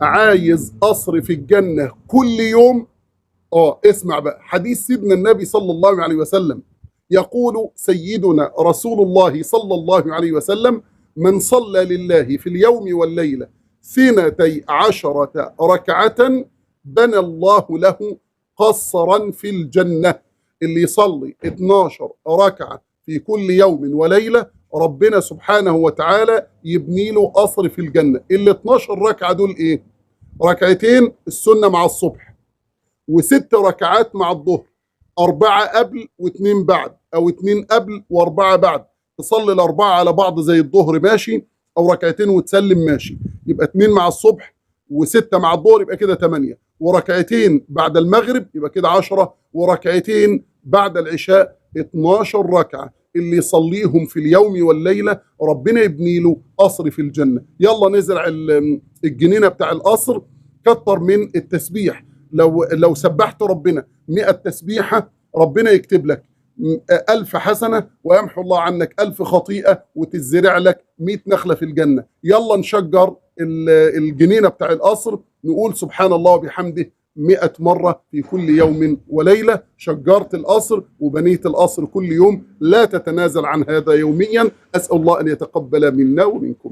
عايز قصر في الجنة كل يوم. اسمع بقى حديث سيدنا النبي صلى الله عليه وسلم، يقول سيدنا رسول الله صلى الله عليه وسلم: من صلى لله في اليوم والليلة 12 ركعة بنى الله له قصرا في الجنة. اللي يصلي 12 ركعة في كل يوم وليلة ربنا سبحانه وتعالى يبني له قصر في الجنة. ال 12 ركعة دول ايه؟ ركعتين السنة مع الصبح، وست ركعات مع الظهر، أربعة قبل واثنين بعد، أو اثنين قبل وأربعة بعد. تصلي الأربعة على بعض زي الظهر ماشي، أو ركعتين وتسلم ماشي، يبقى اثنين مع الصبح وستة مع الظهر، يبقى كده 8. وركعتين بعد المغرب يبقى كده 10، وركعتين بعد العشاء 12 ركعة. اللي يصليهم في اليوم والليلة ربنا يبني له قصر في الجنة. يلا نزرع الجنينة بتاع القصر. كتر من التسبيح. لو سبحت ربنا 100 تسبيحة ربنا يكتب لك 1000 حسنة، ويمحو الله عنك 1000 خطيئة، وتزرع لك 100 نخلة في الجنة. يلا نشجر الجنينة بتاع القصر، نقول سبحان الله وبحمده 100 مرة في كل يوم وليلة. شجرت القصر وبنيت القصر كل يوم، لا تتنازل عن هذا يوميا. أسأل الله أن يتقبل منا ومنكم.